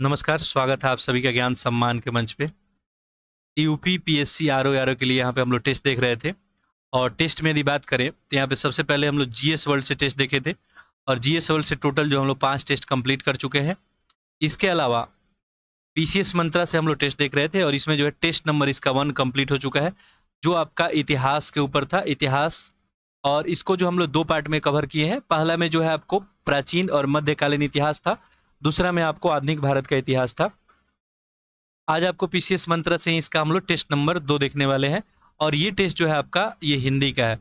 नमस्कार, स्वागत है आप सभी का ज्ञान सम्मान के मंच पे। यूपी, पीएससी, आरओ के लिए यहाँ पे हम लोग टेस्ट देख रहे थे और टेस्ट में यदि बात करें तो यहाँ पे सबसे पहले हम लोग जीएस वर्ल्ड से टेस्ट देखे थे और जीएस वर्ल्ड से टोटल जो हम लोग 5 टेस्ट कंप्लीट कर चुके हैं। इसके अलावा पीसीएस मंत्रा से हम लोग टेस्ट देख रहे थे और इसमें जो है टेस्ट नंबर इसका 1 कंप्लीट हो चुका है, जो आपका इतिहास के ऊपर था, इतिहास। और इसको जो हम लोग 2 पार्ट में कवर किए हैं। पहला में जो है आपको प्राचीन और मध्यकालीन इतिहास था, दूसरा में आपको आधुनिक भारत का इतिहास था। आज आपको पीसीएस मंत्रा से ही इसका हम लोग टेस्ट नंबर 2 देखने वाले हैं और ये टेस्ट जो है आपका ये हिंदी का है।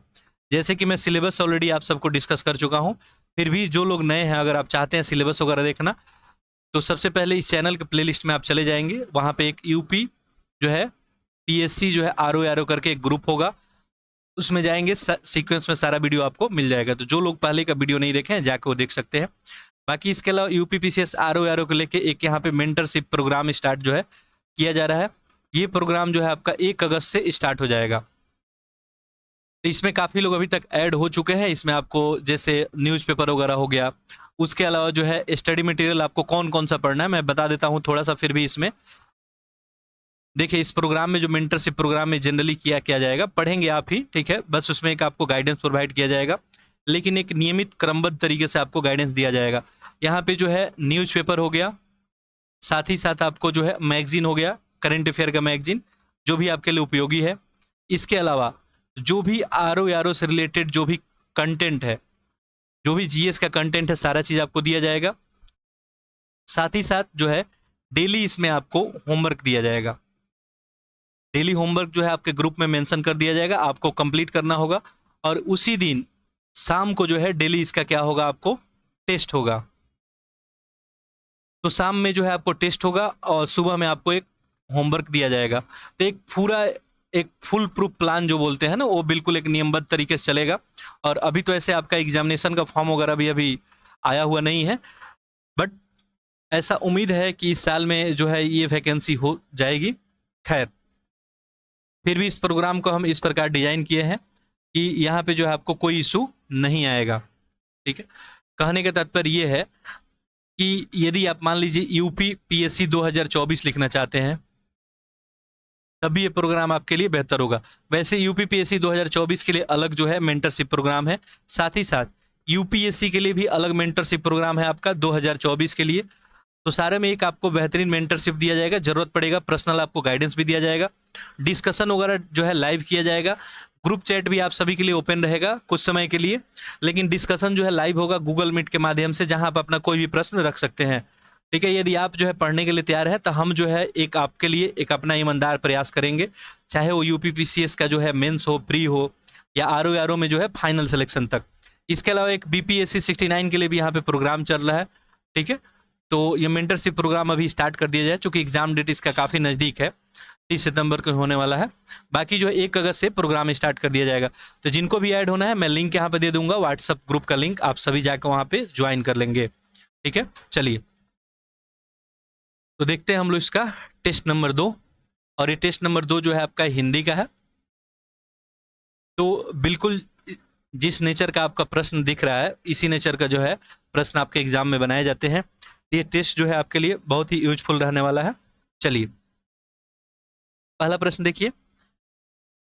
जैसे कि मैं सिलेबस ऑलरेडी आप सबको डिस्कस कर चुका हूँ, फिर भी जो लोग नए हैं अगर आप चाहते हैं सिलेबस वगैरह देखना, तो सबसे पहले इस चैनल के प्लेलिस्ट में आप चले जाएंगे। वहाँ पे एक यूपी जो है, पीएससी जो है, आरओ करके एक ग्रुप होगा, उसमें जाएंगे, सीक्वेंस में सारा वीडियो आपको मिल जाएगा। तो जो लोग पहले का वीडियो नहीं देखे हैं जाके वो देख सकते हैं। बाकी इसके अलावा यूपी पीसीएस आरओ को लेके एक यहाँ पे मेंटरशिप प्रोग्राम स्टार्ट जो है किया जा रहा है। ये प्रोग्राम जो है आपका 1 अगस्त से स्टार्ट हो जाएगा। तो इसमें काफ़ी लोग अभी तक ऐड हो चुके हैं। इसमें आपको जैसे न्यूज़पेपर वगैरह हो गया, उसके अलावा जो है स्टडी मटेरियल आपको कौन कौन सा पढ़ना है मैं बता देता हूँ थोड़ा सा। फिर भी इसमें देखिए, इस प्रोग्राम में जो मेंटरशिप प्रोग्राम में जनरली किया जाएगा, पढ़ेंगे आप ही, ठीक है। बस उसमें एक आपको गाइडेंस प्रोवाइड किया जाएगा, लेकिन एक नियमित क्रमबद्ध तरीके से आपको गाइडेंस दिया जाएगा। यहाँ पे जो है न्यूज़पेपर हो गया, साथ ही साथ आपको जो है मैगजीन हो गया, करंट अफेयर का मैगजीन, जो भी आपके लिए उपयोगी है। इसके अलावा जो भी आरओ से रिलेटेड जो भी कंटेंट है, जो भी जीएस का कंटेंट है, सारा चीज़ आपको दिया जाएगा। साथ ही साथ जो है डेली इसमें आपको होमवर्क दिया जाएगा। डेली होमवर्क जो है आपके ग्रुप में मेंशन कर दिया जाएगा, आपको कंप्लीट करना होगा। और उसी दिन शाम को जो है डेली इसका क्या होगा, आपको टेस्ट होगा। तो शाम में जो है आपको टेस्ट होगा और सुबह में आपको एक होमवर्क दिया जाएगा। तो एक पूरा एक फुल प्रूफ प्लान जो बोलते हैं ना, वो बिल्कुल एक नियमबद्ध तरीके से चलेगा। और अभी तो ऐसे आपका एग्जामिनेशन का फॉर्म वगैरह भी अभी आया हुआ नहीं है, बट ऐसा उम्मीद है कि इस साल में जो है ये वैकेंसी हो जाएगी। खैर, फिर भी इस प्रोग्राम को हम इस प्रकार डिजाइन किए हैं कि यहाँ पे जो है आपको कोई इशू नहीं आएगा, ठीक है। कहने का तात्पर्य ये है कि यदि आप मान लीजिए यूपी पीएससी 2024 लिखना चाहते हैं, तभी ये प्रोग्राम आपके लिए बेहतर होगा। वैसे यूपी पीएससी 2024 के लिए अलग जो है मेंटरशिप प्रोग्राम है, साथ ही साथ यूपीएससी के लिए भी अलग मेंटरशिप प्रोग्राम है आपका 2024 के लिए। तो सारे में एक आपको बेहतरीन मेंटरशिप दिया जाएगा, जरूरत पड़ेगा पर्सनल आपको गाइडेंस भी दिया जाएगा, डिस्कशन वगैरह जो है लाइव किया जाएगा। ग्रुप चैट भी आप सभी के लिए ओपन रहेगा कुछ समय के लिए, लेकिन डिस्कशन जो है लाइव होगा गूगल मीट के माध्यम से, जहां आप अपना कोई भी प्रश्न रख सकते हैं, ठीक है। यदि आप जो है पढ़ने के लिए तैयार है तो हम जो है एक आपके लिए एक अपना ईमानदार प्रयास करेंगे, चाहे वो यूपीपीसीएस का जो है मेंस हो, प्री हो, या आरओ में जो है फाइनल सिलेक्शन तक। इसके अलावा एक बीपीएससी 69 के लिए भी यहाँ पे प्रोग्राम चल रहा है, ठीक है। तो ये मेंटरशिप प्रोग्राम अभी स्टार्ट कर दिया जाए, चूंकि एग्जाम डेट इसका काफ़ी नज़दीक है, 30 सितंबर को होने वाला है। बाकी जो है 1 अगस्त से प्रोग्राम स्टार्ट कर दिया जाएगा। तो जिनको भी ऐड होना है मैं लिंक यहाँ पे दे दूंगा, व्हाट्सअप ग्रुप का लिंक, आप सभी जाकर वहाँ पे ज्वाइन कर लेंगे, ठीक है। चलिए, तो देखते हैं हम लोग इसका टेस्ट नंबर 2। और ये टेस्ट नंबर 2 जो है आपका हिंदी का है। तो बिल्कुल जिस नेचर का आपका प्रश्न दिख रहा है, इसी नेचर का जो है प्रश्न आपके एग्जाम में बनाए जाते हैं। ये टेस्ट जो है आपके लिए बहुत ही यूजफुल रहने वाला है। चलिए, पहला प्रश्न देखिए।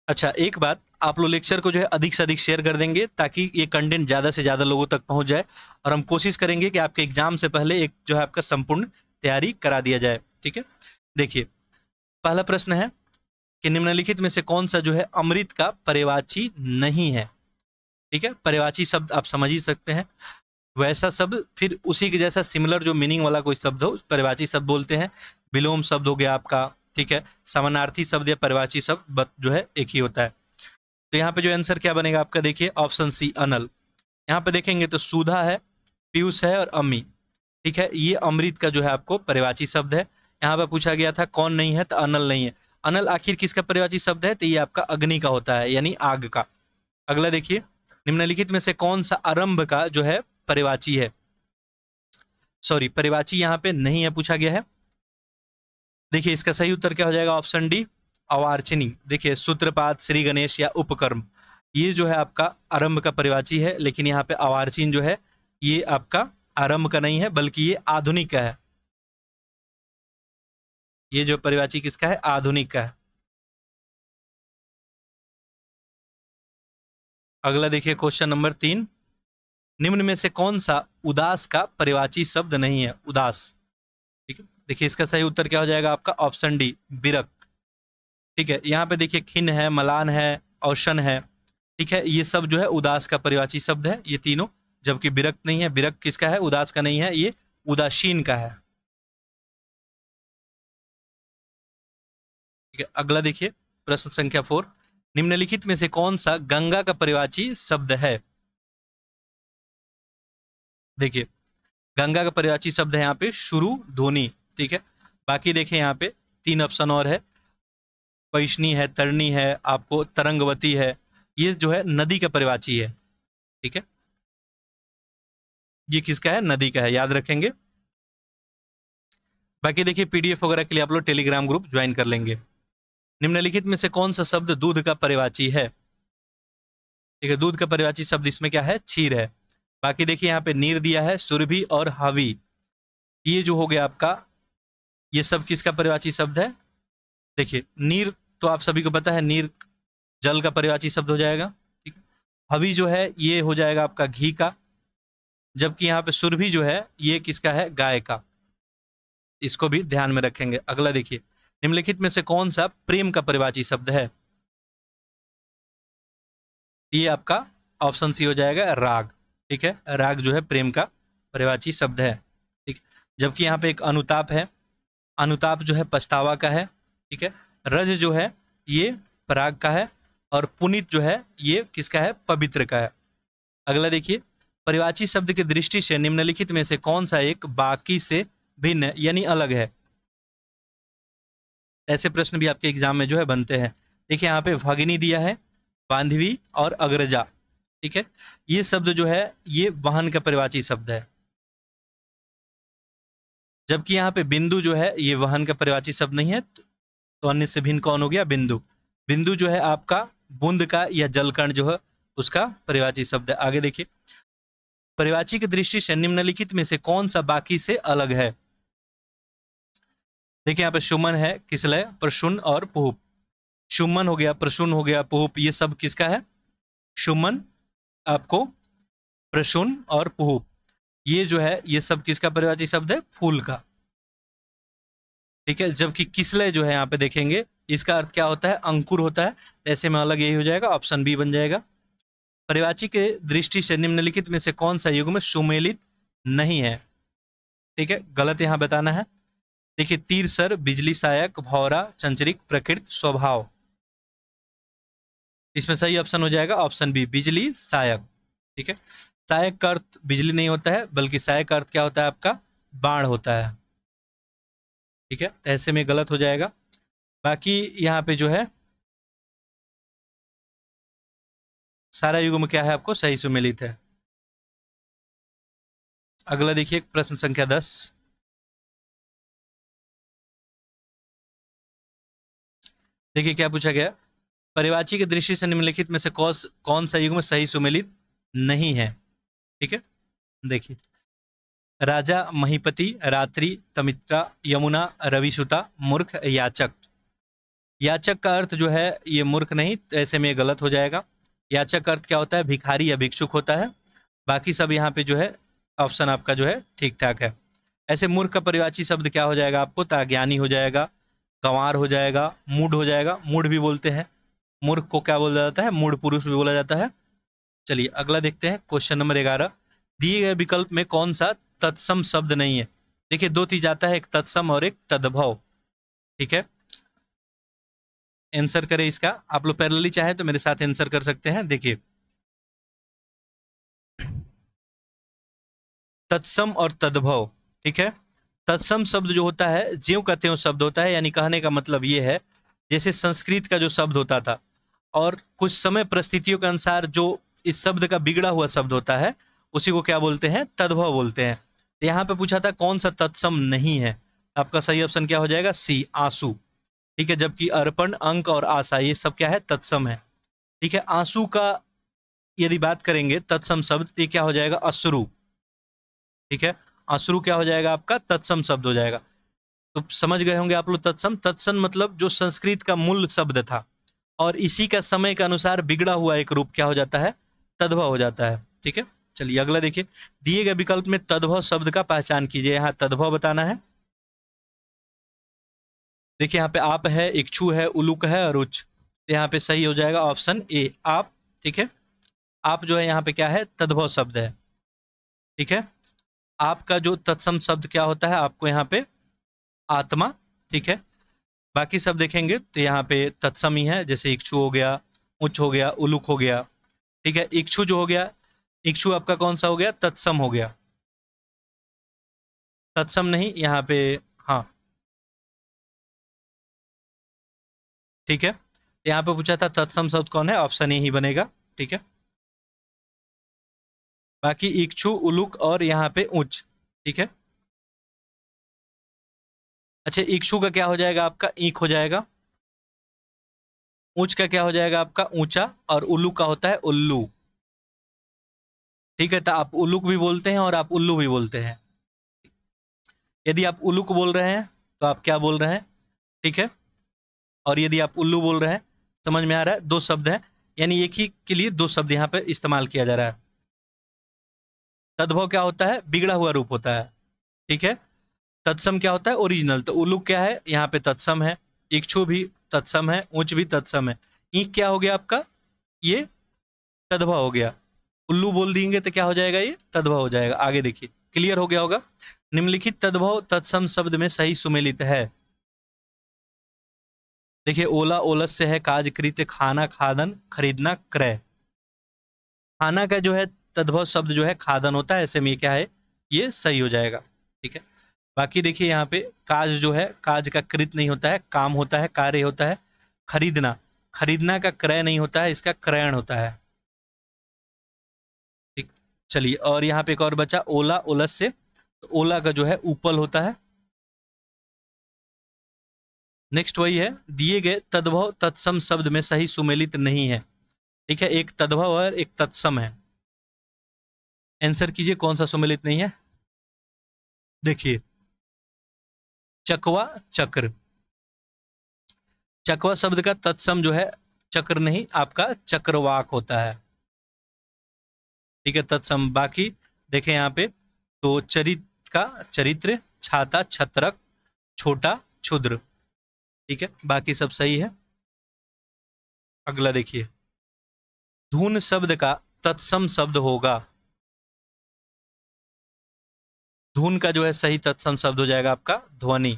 अच्छा, एक बात, आप लोग लेक्चर को जो है अधिक से अधिक शेयर कर देंगे ताकि ये कंटेंट ज़्यादा से ज़्यादा लोगों तक पहुंच जाए, और हम कोशिश करेंगे कि आपके एग्जाम से पहले एक जो है आपका संपूर्ण तैयारी करा दिया जाए, ठीक है। देखिए, पहला प्रश्न है कि निम्नलिखित में से कौन सा जो है अमृत का पर्यायवाची नहीं है, ठीक है। पर्यायवाची शब्द आप समझ ही सकते हैं, वैसा शब्द फिर उसी के जैसा सिमिलर जो मीनिंग वाला कोई शब्द हो, पर्यायवाची शब्द बोलते हैं। विलोम शब्द हो गया आपका, ठीक है। समानार्थी शब्द या पर्यायवाची शब्द जो है एक ही होता है। तो यहाँ पे जो आंसर क्या बनेगा आपका, देखिए ऑप्शन सी, अनल। यहाँ पे देखेंगे तो सुधा है, पीयूष है और अम्मी, ठीक है। ये अमृत का जो है आपको पर्यायवाची शब्द है। यहाँ पे पूछा गया था कौन नहीं है, तो अनल नहीं है। अनल आखिर किसका पर्यायवाची शब्द है, तो ये आपका अग्नि का होता है, यानी आग का। अगला देखिए, निम्नलिखित में से कौन सा आरंभ का जो है पर्यायवाची है, सॉरी पर्यायवाची यहाँ पे नहीं है पूछा गया है। देखिए, इसका सही उत्तर क्या हो जाएगा, ऑप्शन डी, अवार्चिनी। देखिए, सूत्रपात, श्री गणेश या उपकर्म, ये जो है आपका आरंभ का पर्यायवाची है, लेकिन यहाँ पे अवार्चिन जो है ये आपका आरंभ का नहीं है, बल्कि ये आधुनिक का है। ये जो परिवाची किसका है? आधुनिक का है। अगला देखिए क्वेश्चन नंबर 3, निम्न में से कौन सा उदास का परिवाची शब्द नहीं है? उदास। ठीक है, देखिए इसका सही उत्तर क्या हो जाएगा आपका? ऑप्शन डी, विरक्त। ठीक है, यहाँ पे देखिए खिन्न है, मलान है, औशन है। ठीक है, ये सब जो है उदास का परिवाची शब्द है, ये तीनों। जबकि विरक्त नहीं है। विरक्त किसका है? उदास का नहीं है, ये उदासीन का है। ठीक है, अगला देखिए प्रश्न संख्या 4, निम्नलिखित में से कौन सा गंगा का परिवाची शब्द है? देखिए गंगा का परिवाची शब्द है यहाँ पे शुरु ध्वनि। ठीक है, बाकी देखिए यहाँ पे 3 ऑप्शन और है, पैशनी है, तरनी है, आपको तरंगवती है। ये जो है नदी का परिवाची है। ठीक है, ये किसका है? नदी का है, याद रखेंगे। बाकी देखिए पीडीएफ वगैरह के लिए आप लोग टेलीग्राम ग्रुप ज्वाइन कर लेंगे। निम्नलिखित में से कौन सा शब्द दूध का परिवाची है? ठीक है, दूध का परिवाची शब्द इसमें क्या है? क्षीर है। बाकी देखिए यहाँ पे नीर दिया है, सुरभि और हवि। ये जो हो गया आपका, ये सब किसका परिवाची शब्द है? देखिए नीर तो आप सभी को पता है, नीर जल का परिवाची शब्द हो जाएगा। ठीक है, हवि जो है ये हो जाएगा आपका घी का। जबकि यहाँ पे सुरभि जो है ये किसका है? गाय का। इसको भी ध्यान में रखेंगे। अगला देखिए, निम्नलिखित में से कौन सा प्रेम का परिवाची शब्द है? ये आपका ऑप्शन सी हो जाएगा, राग। ठीक है, राग जो है प्रेम का परिवाची शब्द है। ठीक, जबकि यहाँ पे एक अनुताप है, अनुताप जो है पछतावा का है। ठीक है, रज जो है ये पराग का है, और पुनित जो है ये किसका है? पवित्र का है। अगला देखिए, परिवाची शब्द की दृष्टि से निम्नलिखित में से कौन सा एक बाकी से भिन्न यानी अलग है? ऐसे प्रश्न भी आपके एग्जाम में जो है बनते हैं। देखिए यहाँ पे भगिनी दिया है, बांधवी और अग्रजा। ठीक है, ये शब्द जो है ये वाहन का परिवाची शब्द है। जबकि यहाँ पे बिंदु जो है ये वाहन का परिवाची शब्द नहीं है। तो अन्य से भिन्न कौन हो गया? बिंदु। बिंदु जो है आपका बूंद का या जलकण जो है उसका परिवाची शब्द है। आगे देखिए, परिवाची की दृष्टि से निम्नलिखित में से कौन सा बाकी से अलग है? देखिए यहाँ पे सुमन है, किसलय, प्रशुन और पुहुप। सुमन हो गया, प्रशुन हो गया, पुहुप, ये सब किसका है? सुमन, आपको प्रशुन और पुहुप, ये जो है ये सब किसका परिवाची शब्द है? फूल का। ठीक है, जबकि किसलय जो है यहाँ पे देखेंगे इसका अर्थ क्या होता है? अंकुर होता है। ऐसे में अलग यही हो जाएगा, ऑप्शन बी बन जाएगा। परिवाची के दृष्टि से निम्नलिखित में से कौन सा युग्म सुमेलित नहीं है? ठीक है, गलत यहाँ बताना है। देखिए तीर सर, बिजली सहायक, भौरा, चंचरिक, प्रकृत, स्वभाव। इसमें सही ऑप्शन हो जाएगा ऑप्शन बी, बिजली सहायक। ठीक है, सहायक का अर्थ बिजली नहीं होता है, बल्कि सहायक का अर्थ क्या होता है आपका? बाण होता है। ठीक है, तो ऐसे में गलत हो जाएगा। बाकी यहाँ पे जो है सारा युग्म क्या है आपको? सही सुमेलित है। अगला देखिए प्रश्न संख्या 10, देखिए क्या पूछा गया? परिवाची की दृष्टि से निम्नलिखित में से कौन सा युग्म सही सुमेलित नहीं है? ठीक है, देखिए राजा, महीपति, रात्रि, तमित्रा, यमुना, रविसुता, मूर्ख, याचक। याचक का अर्थ जो है ये मूर्ख नहीं, तो ऐसे में ये गलत हो जाएगा। याचक का अर्थ क्या होता है? भिखारी या भिक्षुक होता है। बाकी सब यहाँ पे जो है ऑप्शन आपका जो है ठीक ठाक है। ऐसे मूर्ख का परिवाची शब्द क्या हो जाएगा आपको? तो अज्ञानी हो जाएगा, गंवार हो जाएगा, मूढ़ हो जाएगा। मूढ़ भी बोलते हैं, मूर्ख को क्या बोला जाता है? मूढ़ पुरुष भी बोला जाता है। चलिए अगला देखते हैं क्वेश्चन नंबर 11, दिए गए विकल्प में कौन सा तत्सम शब्द नहीं है? देखिए दो चीज आता है, एक तत्सम और एक तद्भव। ठीक है, आंसर करें इसका। आप लोग पैरेलली चाहे तो मेरे साथ आंसर कर सकते हैं। देखिए तत्सम और तद्भव। ठीक है, तत्सम शब्द जो होता है ज्यों का त्यों शब्द होता है, यानी कहने का मतलब ये है जैसे संस्कृत का जो शब्द होता था और कुछ समय परिस्थितियों के अनुसार जो इस शब्द का बिगड़ा हुआ शब्द होता है उसी को क्या बोलते हैं? तद्भव बोलते हैं। तो यहाँ पे पूछा था कौन सा तत्सम नहीं है, आपका सही ऑप्शन क्या हो जाएगा? सी, आंसू। ठीक है, जबकि अर्पण, अंक और आशा ये सब क्या है? तत्सम है। ठीक है, आंसू का यदि बात करेंगे तत्सम शब्द तो ये क्या हो जाएगा? अश्रु। ठीक है, अश्रु क्या हो जाएगा आपका? तत्सम शब्द हो जाएगा। तो समझ गए होंगे आप लोग तत्सम। तत्सम मतलब जो संस्कृत का मूल शब्द था, और इसी का समय के अनुसार बिगड़ा हुआ एक रूप क्या हो जाता है, तद्भव हो जाता है। ठीक है, चलिए अगला देखिए। दिए गए विकल्प में तद्भव शब्द का पहचान कीजिए। यहाँ तद्भव बताना है। देखिए यहाँ पे आप है, इक्षु है, उलुक है और उच्च। यहाँ पे सही हो जाएगा ऑप्शन ए, आप। ठीक है, आप जो है यहाँ पे क्या है, तद्भव शब्द है। ठीक है, आपका जो तत्सम शब्द क्या होता है, आपको यहाँ पे आत्मा। ठीक है, बाकी सब देखेंगे तो यहाँ पे तत्सम ही है, जैसे इक्षु हो गया, उच्च हो गया, उलुक हो गया। ठीक है, इक्षु जो हो गया, इक्षु आपका कौन सा हो गया, तत्सम हो गया। तत्सम नहीं यहाँ पे। हाँ, ठीक है, यहाँ पे पूछा था तत्सम शब्द कौन है, ऑप्शन ए ही बनेगा। ठीक है, बाकी इक्षु, उलुक और यहाँ पे उच्च। ठीक है, अच्छा इक्षु का क्या हो जाएगा, आपका ईख हो जाएगा। ऊंच का क्या हो जाएगा, आपका ऊंचा। और उल्लू का होता है उल्लू। ठीक है, तो आप उल्लुक भी बोलते हैं और आप उल्लू भी बोलते हैं। यदि आप उल्लुक बोल रहे हैं तो आप क्या बोल रहे हैं, ठीक है। और यदि आप उल्लू बोल रहे हैं, समझ में आ रहा है, दो शब्द हैं, यानी एक ही के लिए दो शब्द यहाँ पे इस्तेमाल किया जा रहा है। तद्भव क्या होता है, बिगड़ा हुआ रूप होता है। ठीक है, तत्सम क्या होता है, ओरिजिनल। तो उल्लू क्या है, यहाँ पे तत्सम है। इक्षु भी तत्सम है, ऊंच भी तत्सम है। ईख क्या हो गया आपका, ये तद्भव हो गया। उल्लू बोल देंगे तो क्या हो जाएगा, ये तद्भव हो जाएगा। आगे देखिए, क्लियर हो गया होगा। निम्नलिखित तद्भव तत्सम शब्द में सही सुमेलित है। देखिए, ओला ओलस से है, काज कृत्य, खाना खादन, खरीदना क्रय। खाना का जो है तद्भव शब्द जो है खादन होता है, ऐसे में ये क्या है, ये सही हो जाएगा। ठीक है, बाकी देखिए यहाँ पे काज जो है, काज का कृत नहीं होता है, काम होता है, कार्य होता है। खरीदना, खरीदना का क्रय नहीं होता है, इसका क्रयण होता है। ठीक, चलिए, और यहाँ पे एक और बचा, ओला ओलस से। तो ओला का जो है उपल होता है। नेक्स्ट वही है, दिए गए तद्भव तत्सम शब्द में सही सुमेलित नहीं है। ठीक है, एक तद्भव और एक तत्सम है। आंसर कीजिए कौन सा सुमेलित नहीं है। देखिए, चकवा, चक्र। चकवा शब्द का तत्सम जो है चक्र नहीं, आपका चक्रवाक होता है। ठीक है, तत्सम। बाकी देखें यहाँ पे, तो चरित का चरित्र, छाता छत्रक, छोटा क्षुद्र। ठीक है, बाकी सब सही है। अगला देखिए, धून शब्द का तत्सम शब्द होगा। धून का जो है सही तत्सम शब्द हो जाएगा आपका ध्वनि।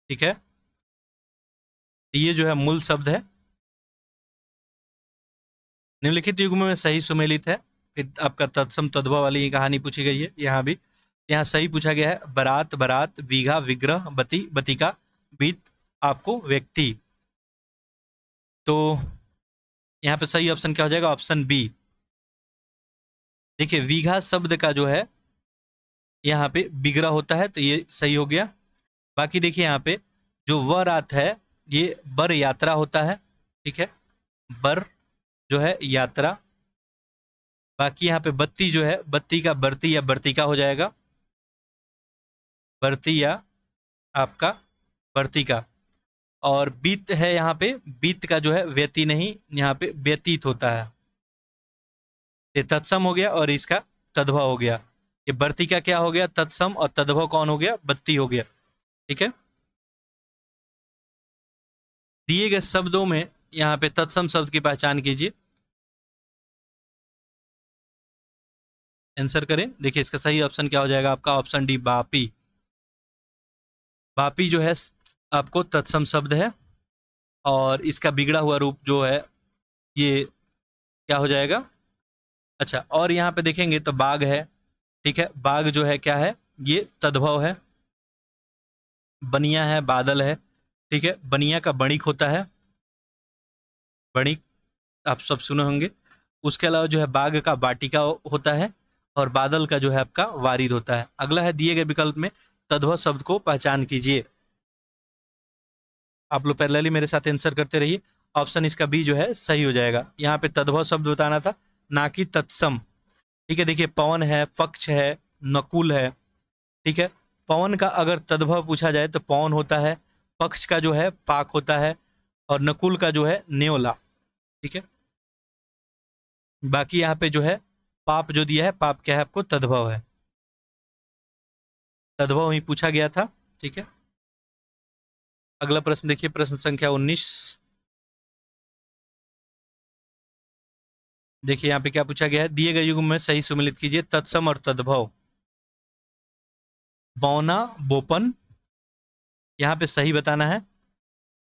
ठीक है, ये जो है मूल शब्द है। निम्नलिखित युग्म में सही सुमेलित है। फिर आपका तत्सम तद्भव वाली ये कहानी पूछी गई है यहाँ भी। यहाँ सही पूछा गया है, बरात बरात, बीघा विग्रह, बती बतिका, बीत आपको व्यक्ति। तो यहाँ पे सही ऑप्शन क्या हो जाएगा, ऑप्शन बी। देखिए, बीघा शब्द का जो है यहाँ पे विग्रह होता है, तो ये सही हो गया। बाकी देखिए यहाँ पे जो वरात है, ये बर यात्रा होता है। ठीक है, बर जो है यात्रा। बाकी यहाँ पे बत्ती जो है, बत्ती का बर्ती या बर्तिका हो जाएगा। बर्ती या आपका बर्तिका। और बीत है यहाँ पे, बीत का जो है व्यति नहीं, यहाँ पे व्यतीत होता है। ये तत्सम हो गया और इसका तद्भव हो गया। ये बर्तिका क्या हो गया, तत्सम, और तद्भव कौन हो गया, बत्ती हो गया। ठीक है, दिए गए शब्दों में यहाँ पे तत्सम शब्द की पहचान कीजिए। आंसर करें। देखिए, इसका सही ऑप्शन क्या हो जाएगा, आपका ऑप्शन डी, बापी। बापी जो है आपको तत्सम शब्द है, और इसका बिगड़ा हुआ रूप जो है, ये क्या हो जाएगा। अच्छा, और यहाँ पे देखेंगे तो बाघ है। ठीक है, बाघ जो है क्या है, ये तद्भव है। बनिया है, बादल है। ठीक है, बनिया का बणिक होता है, बणिक आप सब सुने होंगे। उसके अलावा जो है बाघ का बाटिका होता है, और बादल का जो है आपका वारिद होता है। अगला है, दिए गए विकल्प में तद्भव शब्द को पहचान कीजिए। आप लोग पैरेलली मेरे साथ आंसर करते रहिए। ऑप्शन इसका बी जो है सही हो जाएगा। यहाँ पे तद्भव शब्द बताना था, ना कि तत्सम। ठीक है, देखिए, पवन है, पक्ष है, नकुल है। ठीक है, पवन का अगर तद्भव पूछा जाए तो पवन होता है, पक्ष का जो है पाक होता है, और नकुल का जो है न्योला। ठीक है, बाकी यहाँ पे जो है पाप जो दिया है, पाप क्या है आपको, तद्भव है, तद्भव ही पूछा गया था। ठीक है, अगला प्रश्न देखिए, प्रश्न संख्या 19। देखिए यहाँ पे क्या पूछा गया है, दिए गए युग्म में सही सुमेलित कीजिए तत्सम और तद्भव। बौना बोपन, यहाँ पे सही बताना है।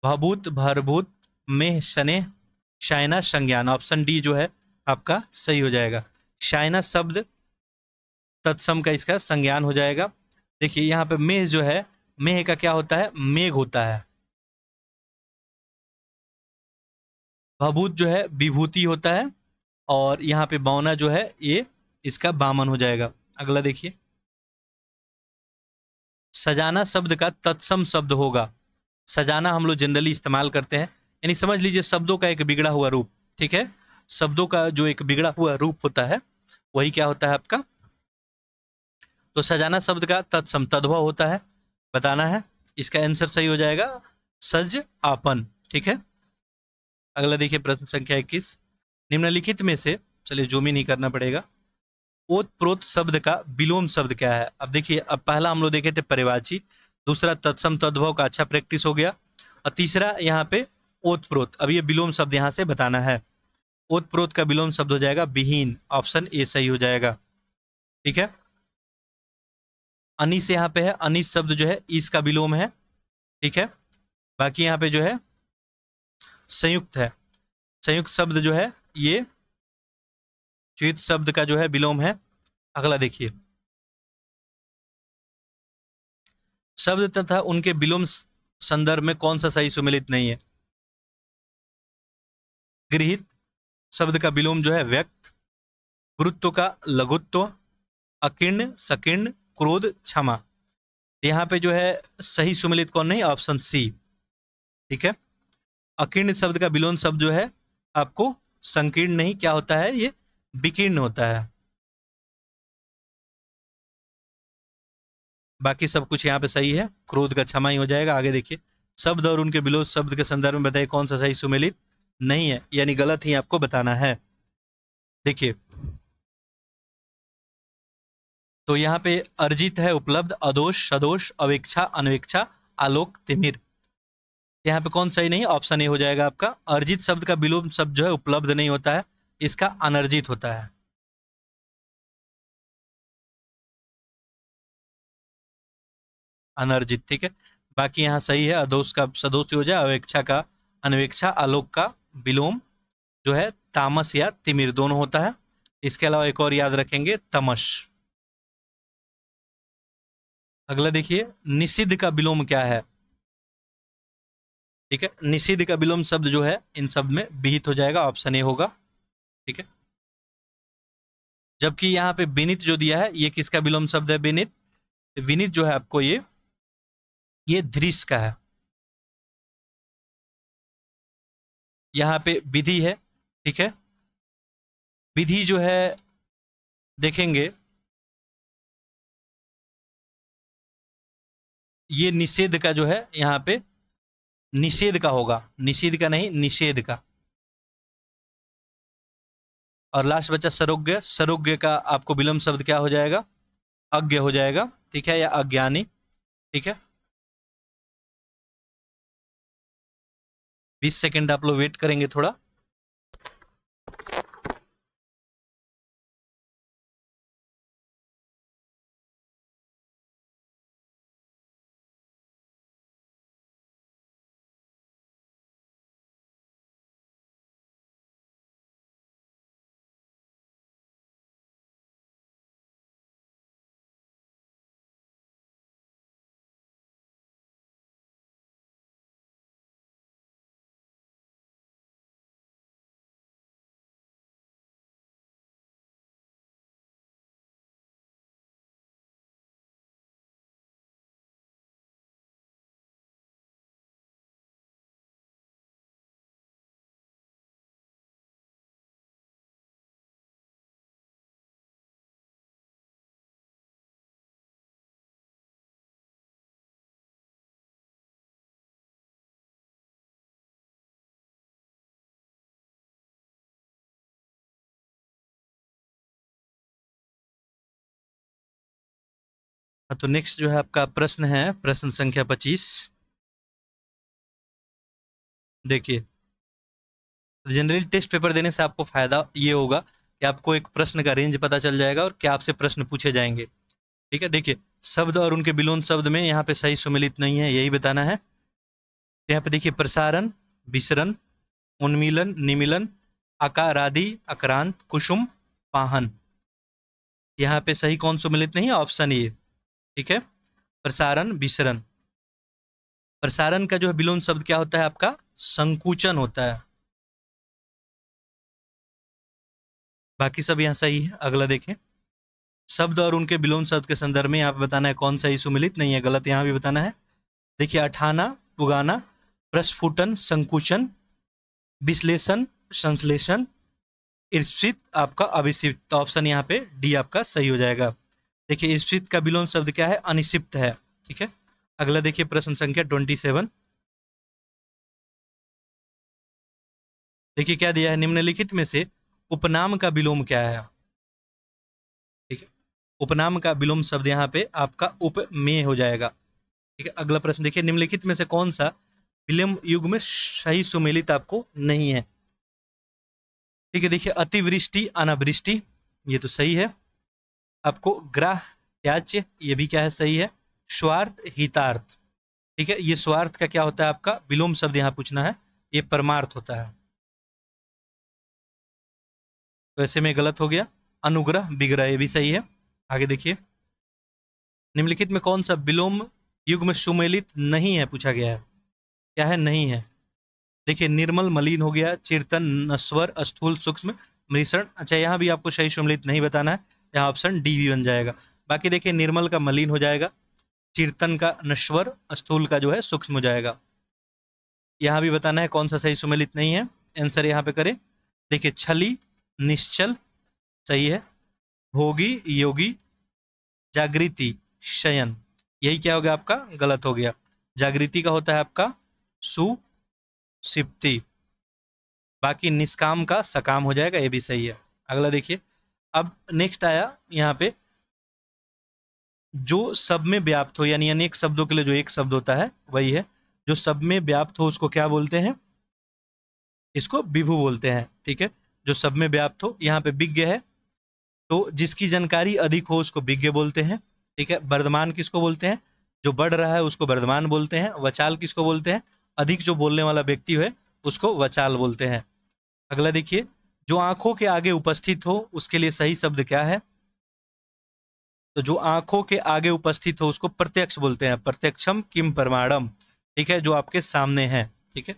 भभूत भरभूत, में शने, शायना संज्ञान, ऑप्शन डी जो है आपका सही हो जाएगा। शायना शब्द तत्सम का इसका संज्ञान हो जाएगा। देखिए यहाँ पे मेह जो है, मेह का क्या होता है, मेघ होता है। भभूत जो है विभूति होता है, और यहाँ पे बौना जो है ये इसका बामन हो जाएगा। अगला देखिए, सजाना शब्द का तत्सम शब्द होगा। सजाना हम लोग जनरली इस्तेमाल करते हैं, यानी समझ लीजिए शब्दों का एक बिगड़ा हुआ रूप। ठीक है, शब्दों का जो एक बिगड़ा हुआ रूप होता है वही क्या होता है आपका, तो सजाना शब्द का तत्सम तद्भव होता है, बताना है। इसका आंसर सही हो जाएगा सज आपन। ठीक है, अगला देखिए, प्रश्न संख्या 21। निम्नलिखित में से, चलिए जूम इन नहीं करना पड़ेगा, ओत प्रोत शब्द का विलोम शब्द क्या है। अब देखिए, अब पहला हम लोग देखे थे पर्यायवाची, दूसरा तत्सम तद्भव का अच्छा प्रैक्टिस हो गया, और तीसरा यहाँ पे ओत प्रोत। अब ये विलोम शब्द यहाँ से बताना है। ओत प्रोत का विलोम शब्द हो जाएगा विहीन, ऑप्शन ए सही हो जाएगा। ठीक है, अनिस यहाँ पे है, अनिस शब्द जो है इस का विलोम है। ठीक है, बाकी यहाँ पे जो है संयुक्त है, संयुक्त शब्द जो है ये च्युत शब्द का जो है विलोम है। अगला देखिए, शब्द तथा उनके विलोम संदर्भ में कौन सा सही सुमेलित नहीं है। गृहीत शब्द का विलोम जो है व्यक्त, गुरुत्व का लघुत्व, अकीर्ण सकीर्ण, क्रोध क्षमा। यहाँ पे जो है सही सुमेलित कौन नहीं, ऑप्शन सी। ठीक है, अकीर्ण शब्द का विलोम शब्द जो है आपको संकीर्ण नहीं, क्या होता है ये, विकीर्ण होता है। बाकी सब कुछ यहाँ पे सही है, क्रोध का क्षमा ही हो जाएगा। आगे देखिए, शब्द और उनके विलोम शब्द के संदर्भ में बताइए कौन सा सही सुमेलित नहीं है, यानी गलत ही आपको बताना है। देखिए, तो यहाँ पे अर्जित है उपलब्ध, अदोष सदोष, अवेक्षा अनवेक्षा, आलोक तिमिर। यहाँ पे कौन सही नहीं, ऑप्शन ए हो जाएगा आपका। अर्जित शब्द का विलोम शब्द जो है उपलब्ध नहीं होता है, इसका अनर्जित होता है। अनर्जित, ठीक है। बाकी यहाँ सही है, अदोष का सदोष हो जाए, अवेक्षा का अनवेक्षा, आलोक का विलोम जो है तामस या तिमिर दोनों होता है। इसके अलावा एक और याद रखेंगे, तमस। अगला देखिए, निषिद्ध का विलोम क्या है। ठीक है, निषिद्ध का विलोम शब्द जो है इन सब में विहित हो जाएगा, ऑप्शन ए होगा। ठीक है, जबकि यहाँ पे विनित जो दिया है ये किसका विलोम शब्द है, विनित। विनित जो है आपको ये दृश्य का है। यहाँ पे विधि है। ठीक है, विधि जो है देखेंगे, ये निषेध का जो है यहाँ पे निषेध का होगा, निषेध का नहीं, निषेध का। और लास्ट बचा सरोग्य, सरोग्य का आपको विलोम शब्द क्या हो जाएगा, अज्ञ हो जाएगा। ठीक है, या अज्ञानी। ठीक है, 20 सेकंड आप लोग वेट करेंगे थोड़ा। तो नेक्स्ट जो है आपका प्रश्न है प्रश्न संख्या 25। देखिए, जनरली टेस्ट पेपर देने से आपको फायदा ये होगा कि आपको एक प्रश्न का रेंज पता चल जाएगा और क्या आपसे प्रश्न पूछे जाएंगे। ठीक है, देखिए शब्द और उनके विलोम शब्द में यहाँ पे सही सुमेलित नहीं है, यही बताना है। तो यहाँ पे देखिए प्रसारण, विसरण, उन्मीलन, निमीलन, अकारादि, अक्रांत, कुसुम, पाहन। यहाँ पे सही कौन सुमेलित नहीं है? Option A. ठीक है, प्रसारण, विसरण। प्रसारण का जो है विलोम शब्द क्या होता है आपका? संकुचन होता है। बाकी सब यहाँ सही है। अगला देखें, शब्द और उनके विलोम शब्द के संदर्भ में यहाँ पे बताना है कौन सही सुमेलित नहीं है, गलत यहाँ भी बताना है। देखिए, अठाना, पुगाना, प्रस्फुटन, संकुचन, विश्लेषण, संश्लेषण, ईप्सित आपका अभिषिप्त। तो ऑप्शन यहाँ पे डी आपका सही हो जाएगा। देखिए, ईप्सित का विलोम शब्द क्या है? अनिषिप्त है। ठीक है, अगला देखिए प्रश्न संख्या 27। देखिए क्या दिया है, निम्नलिखित में से उपनाम का विलोम क्या है? ठीक है, उपनाम का विलोम शब्द यहाँ पे आपका उपमेय हो जाएगा। ठीक है, अगला प्रश्न देखिए, निम्नलिखित में से कौन सा विलोम युग में सही सुमेलित आपको नहीं है? ठीक है, देखिए अतिवृष्टि, अनावृष्टि, ये तो सही है। आपको ग्राह, त्याज्य, ये भी क्या है? सही है। स्वार्थ, हितार्थ। ठीक है, ये स्वार्थ का क्या होता है आपका? विलोम शब्द यहाँ पूछना है, ये परमार्थ होता है। तो ऐसे में गलत हो गया। अनुग्रह, विग्रह, ये भी सही है। आगे देखिए, निम्नलिखित में कौन सा विलोम युग में सुमेलित नहीं है पूछा गया है? क्या है? नहीं है। देखिए, निर्मल, मलिन हो गया, चेतन, नश्वर, स्थूल, सूक्ष्म, मिश्रण। अच्छा, यहाँ भी आपको सही सुमेलित नहीं बताना है, यहाँ ऑप्शन डी भी बन जाएगा। बाकी देखिए, निर्मल का मलिन हो जाएगा, कीर्तन का नश्वर, स्थूल का जो है सूक्ष्म हो जाएगा। यहाँ भी बताना है कौन सा सही सुमेलित नहीं है। आंसर यहाँ पे करें। देखिए, छली, निश्चल, सही है। भोगी, योगी, जागृति, शयन, यही क्या हो गया आपका? गलत हो गया। जागृति का होता है आपका सुसिप्ति। बाकी निष्काम का सकाम हो जाएगा, ये भी सही है। अगला देखिए, अब नेक्स्ट आया यहाँ पे, जो सब में व्याप्त हो, यानी अनेक शब्दों के लिए जो एक शब्द होता है वही है। जो सब में व्याप्त हो उसको क्या बोलते हैं? इसको विभु बोलते हैं। ठीक है, जो सब में व्याप्त हो, यहाँ पे विज्ञ है, तो जिसकी जानकारी अधिक हो उसको विज्ञ बोलते हैं। ठीक है, वर्धमान किसको बोलते हैं? जो बढ़ रहा है उसको वर्धमान बोलते हैं। वचाल किसको बोलते हैं? अधिक जो बोलने वाला व्यक्ति है उसको वचाल बोलते हैं। अगला देखिए, जो आंखों के आगे उपस्थित हो उसके लिए सही शब्द क्या है? तो जो आंखों के आगे उपस्थित हो उसको प्रत्यक्ष बोलते हैं। प्रत्यक्षम किम प्रमाणम। ठीक है, जो आपके सामने है। ठीक है,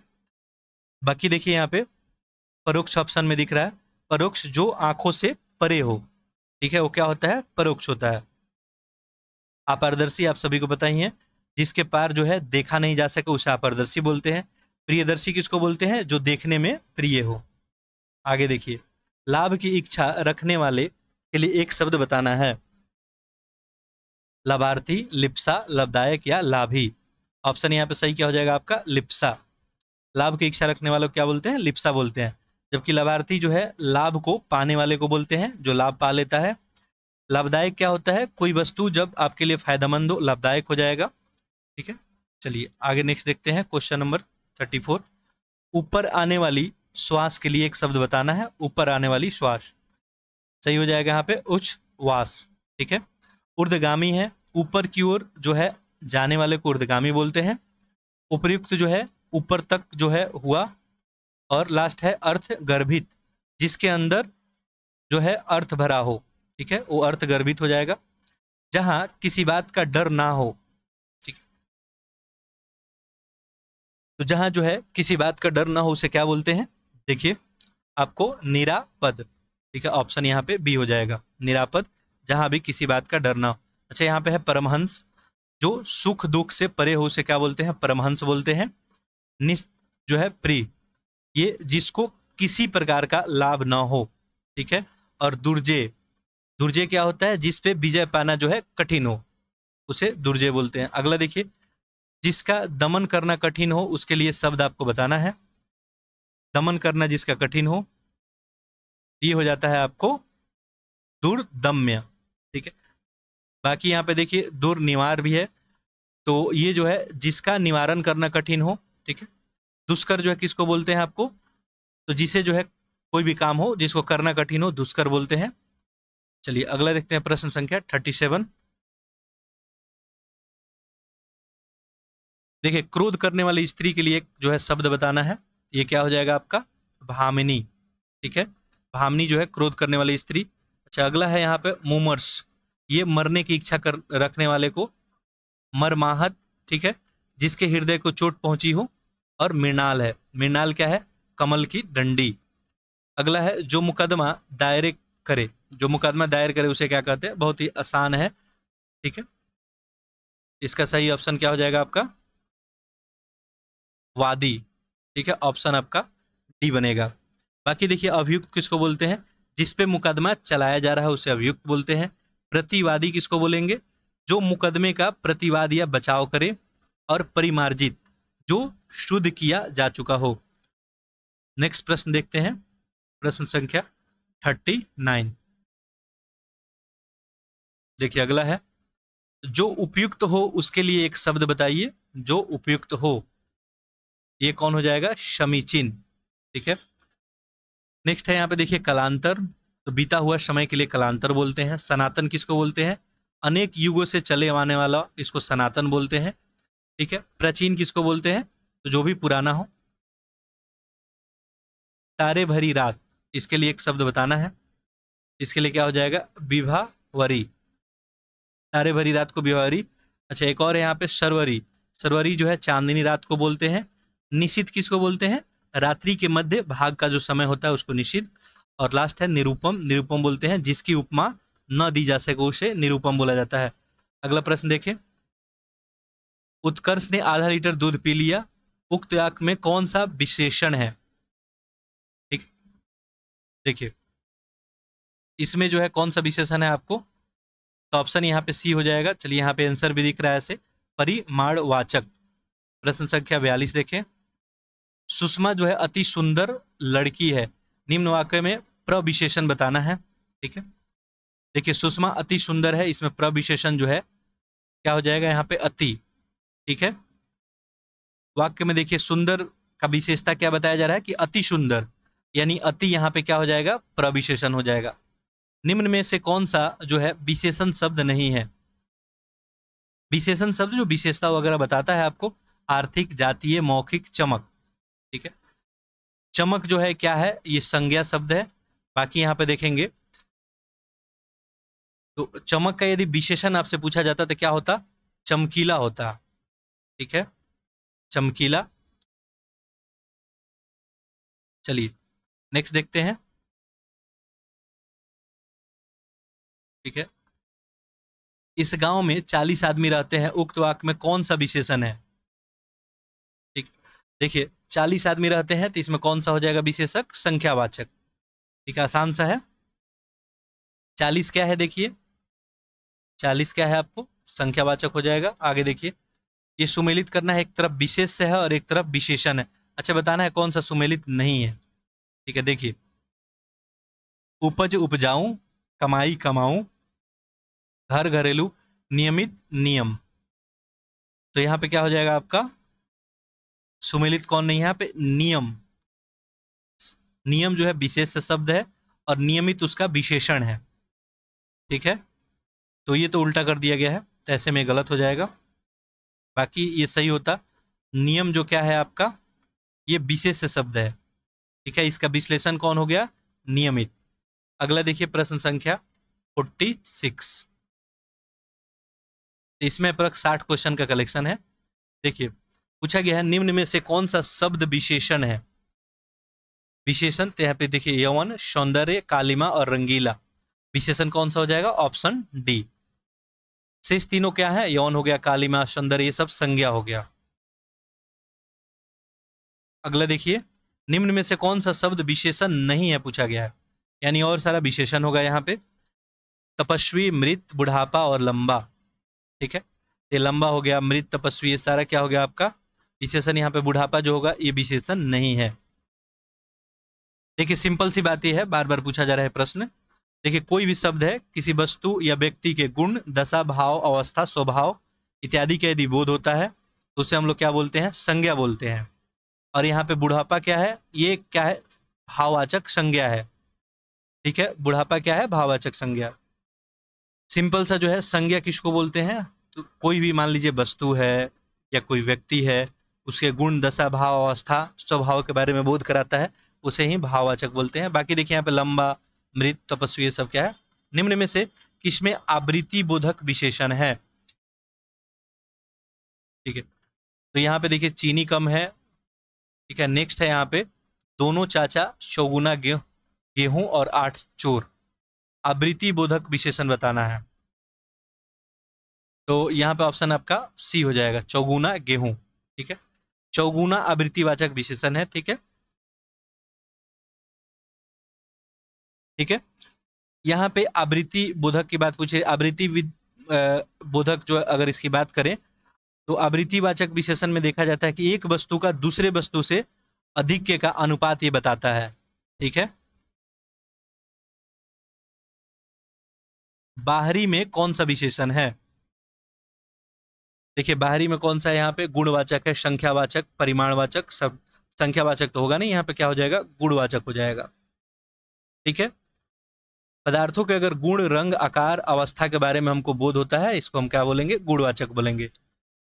बाकी देखिए यहाँ पे परोक्ष ऑप्शन में दिख रहा है, परोक्ष जो आंखों से परे हो। ठीक है, वो क्या होता है? परोक्ष होता है। अपारदर्शी आप सभी को पता ही है, जिसके पार जो है देखा नहीं जा सके उसे अपारदर्शी बोलते हैं। प्रियदर्शी किसको बोलते हैं? जो देखने में प्रिय हो। आगे देखिए, लाभ की इच्छा रखने वाले के लिए एक शब्द बताना है। लाभार्थी, लिप्सा, लाभदायक या लाभी। ऑप्शन यहाँ पे सही क्या हो जाएगा आपका? लिप्सा। लाभ की इच्छा रखने वालों को क्या बोलते हैं? लिप्सा बोलते हैं। जबकि लाभार्थी जो है लाभ को पाने वाले को बोलते हैं, जो लाभ पा लेता है। लाभदायक क्या होता है? कोई वस्तु जब आपके लिए फायदेमंद हो, लाभदायक हो जाएगा। ठीक है, चलिए आगे नेक्स्ट देखते हैं। Question number 34। ऊपर आने वाली श्वास के लिए एक शब्द बताना है। ऊपर आने वाली श्वास, सही हो जाएगा यहाँ पे उच्छ्वास। ठीक है, ऊर्ध्वगामी है, ऊपर की ओर जो है जाने वाले को ऊर्ध्वगामी बोलते हैं। उपर्युक्त जो है ऊपर तक जो है हुआ। और लास्ट है अर्थ गर्भित, जिसके अंदर जो है अर्थ भरा हो। ठीक है, वो अर्थ गर्भित हो जाएगा। जहां किसी बात का डर ना हो। ठीक, तो जहां जो है किसी बात का डर ना हो उसे क्या बोलते हैं? देखिए, आपको निरापद। ठीक है, ऑप्शन यहाँ पे बी हो जाएगा, निरापद, जहां भी किसी बात का डर ना हो। अच्छा, यहाँ पे है परमहंस, जो सुख दुख से परे हो उसे क्या बोलते हैं? परमहंस बोलते हैं। निस जो है प्रिय, ये जिसको किसी प्रकार का लाभ ना हो। ठीक है, और दुर्जय, दुर्जय क्या होता है? जिस पे विजय पाना जो है कठिन हो, उसे दुर्जय बोलते हैं। अगला देखिए, जिसका दमन करना कठिन हो उसके लिए शब्द आपको बताना है। दमन करना जिसका कठिन हो, ये हो जाता है आपको दुर्दम्य। ठीक है, बाकी यहाँ पे देखिए दुर्निवार भी है, तो ये जो है जिसका निवारण करना कठिन हो, ठीक है। दुष्कर जो है किसको बोलते हैं आपको, तो जिसे जो है कोई भी काम हो जिसको करना कठिन हो दुष्कर बोलते हैं। चलिए अगला देखते हैं, प्रश्न संख्या 37। देखिए क्रोध करने वाली स्त्री के लिए एक जो है शब्द बताना है, ये क्या हो जाएगा आपका, भामिनी, ठीक है। भामिनी जो है क्रोध करने वाली स्त्री। अच्छा अगला है यहाँ पे मुमर्ष, ये मरने की इच्छा कर रखने वाले को। मरमाहत, ठीक है, जिसके हृदय को चोट पहुंची हो। और मृणाल है, मृणाल क्या है, कमल की डंडी। अगला है जो मुकदमा दायर करे, जो मुकदमा दायर करे उसे क्या कहते हैं, बहुत ही आसान है, ठीक है। इसका सही ऑप्शन क्या हो जाएगा आपका, वादी, ठीक है, ऑप्शन आपका डी बनेगा। बाकी देखिए अभियुक्त किसको बोलते हैं, जिस पे मुकदमा चलाया जा रहा है उसे अभियुक्त बोलते हैं। प्रतिवादी किसको बोलेंगे, जो मुकदमे का प्रतिवाद या बचाव करे। और परिमार्जित, जो शुद्ध किया जा चुका हो। नेक्स्ट प्रश्न देखते हैं, प्रश्न संख्या 39। देखिए अगला है, जो उपयुक्त हो उसके लिए एक शब्द बताइए, जो उपयुक्त हो, ये कौन हो जाएगा, समीचीन, ठीक है। नेक्स्ट है यहाँ पे देखिए कलांतर, तो बीता हुआ समय के लिए कलांतर बोलते हैं। सनातन किसको बोलते हैं, अनेक युगों से चले आने वाला, इसको सनातन बोलते हैं, ठीक है। प्राचीन किसको बोलते हैं, तो जो भी पुराना हो। तारे भरी रात, इसके लिए एक शब्द बताना है, इसके लिए क्या हो जाएगा, विभावरी, तारे भरी रात को विभावरी। अच्छा एक और है यहाँ पे सरवरी, सरवरी जो है चांदनी रात को बोलते हैं। निशित किसको बोलते हैं, रात्रि के मध्य भाग का जो समय होता है उसको निशित। और लास्ट है निरूपम, निरूपम बोलते हैं जिसकी उपमा न दी जा सके उसे निरूपम बोला जाता है। अगला प्रश्न देखें, उत्कर्ष ने आधा लीटर दूध पी लिया, उक्त वाक्य में कौन सा विशेषण है, ठीक, देखिए इसमें जो है कौन सा विशेषण है आपको, तो ऑप्शन यहाँ पे सी हो जाएगा। चलिए यहाँ पे आंसर भी दिख रहा है ऐसे, परिमाणवाचक। प्रश्न संख्या 42 देखें, सुषमा जो है अति सुंदर लड़की है, निम्न वाक्य में प्रविशेषण बताना है, ठीक है। देखिए सुषमा अति सुंदर है, इसमें प्रविशेषण जो है क्या हो जाएगा यहाँ पे, अति, ठीक है। वाक्य में देखिए सुंदर का विशेषता क्या बताया जा रहा है कि अति सुंदर, यानी अति यहाँ पे क्या हो जाएगा, प्रविशेषण हो जाएगा। निम्न में से कौन सा जो है विशेषण शब्द नहीं है, विशेषण शब्द जो विशेषता वगैरह बताता है आपको, आर्थिक, जातीय, मौखिक, चमक, ठीक है। चमक जो है क्या है, ये संज्ञा शब्द है। बाकी यहाँ पे देखेंगे तो चमक का यदि विशेषण आपसे पूछा जाता तो क्या होता, चमकीला होता, ठीक है, चमकीला। चलिए नेक्स्ट देखते हैं, ठीक है। इस गांव में 40 आदमी रहते हैं, उक्त वाक्य में कौन सा विशेषण है, ठीक। देखिए 40 आदमी रहते हैं तो इसमें कौन सा हो जाएगा विशेषक, संख्यावाचक, ठीक है, आसान सा है। 40 क्या है, देखिए 40 क्या है आपको, संख्यावाचक हो जाएगा। आगे देखिए, ये सुमेलित करना है, एक तरफ विशेष से है और एक तरफ विशेषण है। अच्छा बताना है कौन सा सुमेलित नहीं है, ठीक है। देखिए उपज उपजाऊं, कमाई कमाऊं, घर घरेलू, नियमित नियम, तो यहाँ पे क्या हो जाएगा आपका, सुमेलित कौन नहीं है यहाँ पे, नियम। नियम जो है विशेष शब्द है और नियमित उसका विशेषण है, ठीक है। तो ये तो उल्टा कर दिया गया है, तो ऐसे में गलत हो जाएगा। बाकी ये सही होता, नियम जो क्या है आपका, ये विशेष शब्द है, ठीक है। इसका विश्लेषण कौन हो गया, नियमित। अगला देखिए प्रश्न संख्या 46, इसमें अप्रक 60 क्वेश्चन का कलेक्शन है। देखिए पूछा गया है निम्न में से कौन सा शब्द विशेषण है, विशेषण, तो यहाँ पे देखिए यौवन, सौंदर्य, कालिमा और रंगीला, विशेषण कौन सा हो जाएगा, ऑप्शन डी। शेष तीनों क्या है, यौन हो गया, कालिमा, सौंदर्य, ये सब संज्ञा हो गया। अगला देखिए, निम्न में से कौन सा शब्द विशेषण नहीं है पूछा गया है, यानी और सारा विशेषण होगा यहाँ पे। तपस्वी, मृत, बुढ़ापा और लंबा, ठीक है। ये लंबा हो गया, मृत, तपस्वी, ये सारा क्या हो गया आपका विशेषण। यहाँ पे बुढ़ापा जो होगा ये विशेषण नहीं है। देखिए सिंपल सी बात ये है, बार बार पूछा जा रहा है प्रश्न, देखिए कोई भी शब्द है किसी वस्तु या व्यक्ति के गुण, दशा, भाव, अवस्था, स्वभाव इत्यादि का यदि बोध होता है तो उसे हम लोग क्या बोलते हैं? संज्ञा बोलते हैं। और यहाँ पे बुढ़ापा क्या है? ये क्या है? भाववाचक संज्ञा है। ठीक है, बुढ़ापा क्या है? भाववाचक संज्ञा। सिंपल सा जो है संज्ञा किसको बोलते हैं? तो कोई भी मान लीजिए वस्तु है या कोई व्यक्ति है, उसके गुण, दशा, भाव, अवस्था, स्वभाव के बारे में बोध कराता है, उसे ही भाववाचक बोलते हैं। बाकी देखिए यहाँ पे लंबा, मृत, तपस्वी, ये सब क्या है? निम्न में से किसमें आवृत्ति बोधक विशेषण है? ठीक है, तो यहाँ पे देखिए चीनी कम है। ठीक है, नेक्स्ट है यहाँ पे दोनों चाचा, चौगुना गेहूं और 8 चोर। आवृत्ति बोधक विशेषण बताना है, तो यहाँ पे ऑप्शन आपका सी हो जाएगा, चौगुना गेहूं। ठीक है, चौगुना आवृत्तिवाचक विशेषण है। ठीक है, ठीक है। यहाँ पे आवृत्ति बोधक की बात पूछे, आवृत्ति बोधक जो अगर इसकी बात करें तो आवृत्तिवाचक विशेषण में देखा जाता है कि एक वस्तु का दूसरे वस्तु से अधिक्य का अनुपात ये बताता है। ठीक है, बाहरी में कौन सा विशेषण है? देखिए बाहरी में कौन सा है? यहाँ पे गुणवाचक है, संख्यावाचक, परिमाणवाचक, सब। संख्यावाचक तो होगा नहीं, यहाँ पे क्या हो जाएगा? गुणवाचक हो जाएगा। ठीक है, पदार्थों के अगर गुण, रंग, आकार, अवस्था के बारे में हमको बोध होता है, इसको हम क्या बोलेंगे? गुणवाचक बोलेंगे।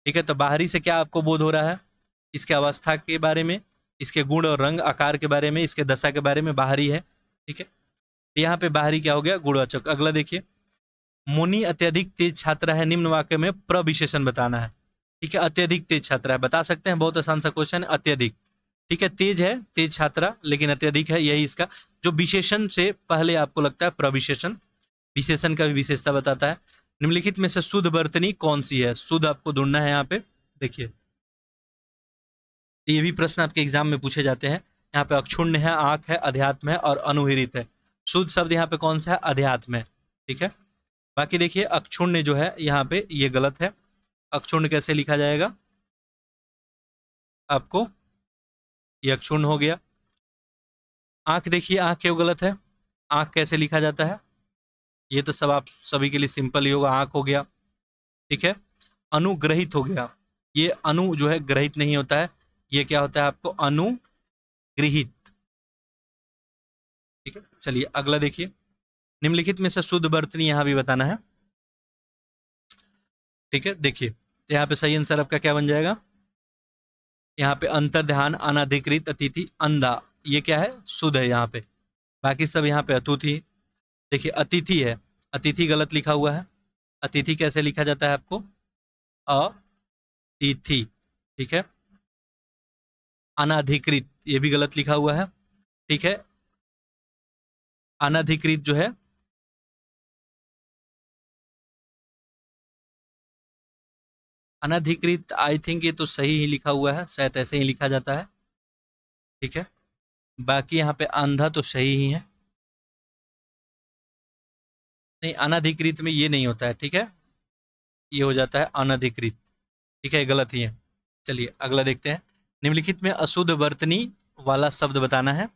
ठीक है, तो बाहरी से क्या आपको बोध हो रहा है? इसके अवस्था के बारे में, इसके गुण और रंग, आकार के बारे में, इसके दशा के बारे में बाहरी है। ठीक है, तो यहाँ पे बाहरी क्या हो गया? गुणवाचक। अगला देखिए, मुनि अत्यधिक तेज छात्रा है, निम्न वाक्य में प्रविशेषण बताना है। ठीक है, अत्यधिक तेज छात्रा है, बता सकते हैं, बहुत आसान सा क्वेश्चन है। अत्यधिक, ठीक है, तेज है, तेज छात्रा, लेकिन अत्यधिक है, यही इसका जो विशेषण से पहले आपको लगता है प्रविशेषण, विशेषण का भी विशेषता बताता है। निम्नलिखित में से शुद्ध वर्तनी कौन सी है? शुद्ध आपको ढूंढना है यहाँ पे। देखिए ये भी प्रश्न आपके एग्जाम में पूछे जाते हैं। यहाँ पे अक्षुण्ण है, आंख है, अध्यात्म है और अनुहिरित है। शुद्ध शब्द यहाँ पे कौन सा है? अध्यात्म है। ठीक है, बाकी देखिए अक्षुण्ण जो है यहाँ पे ये गलत है। अक्षुण्ण कैसे लिखा जाएगा आपको? ये अक्षुण्ण हो गया। आंख देखिए, आंख क्यों गलत है? आंख कैसे लिखा जाता है? ये तो सब आप सभी के लिए सिंपल ही होगा, आंख हो गया। ठीक है, अनुग्रहित हो गया। ये अनु जो है ग्रहित नहीं होता है, ये क्या होता है आपको? अनुगृहित। ठीक है, चलिए अगला देखिए, निम्नलिखित में से शुद्ध वर्तनी यहाँ भी बताना है। ठीक है, देखिए तो यहाँ पे सही आंसर आपका क्या बन जाएगा? यहाँ पे अंतर ध्यान, अनाधिकृत, अतिथि, अंधा, ये क्या है? शुद्ध है यहाँ पे। बाकी सब यहाँ पे अतुथि। देखिए अतिथि है, अतिथि गलत लिखा हुआ है। अतिथि कैसे लिखा जाता है आपको? अतिथि। ठीक है, अनाधिकृत ये भी गलत लिखा हुआ है। ठीक है, अनाधिकृत जो है, अनाधिकृत आई थिंक ये तो सही ही लिखा हुआ है, शायद ऐसे ही लिखा जाता है। ठीक है, बाकी यहाँ पे अंधा तो सही ही है। नहीं, अनाधिकृत में ये नहीं होता है। ठीक है, ये हो जाता है अनधिकृत। ठीक है, ये गलत ही है। चलिए अगला देखते हैं, निम्नलिखित में अशुद्ध वर्तनी वाला शब्द बताना है।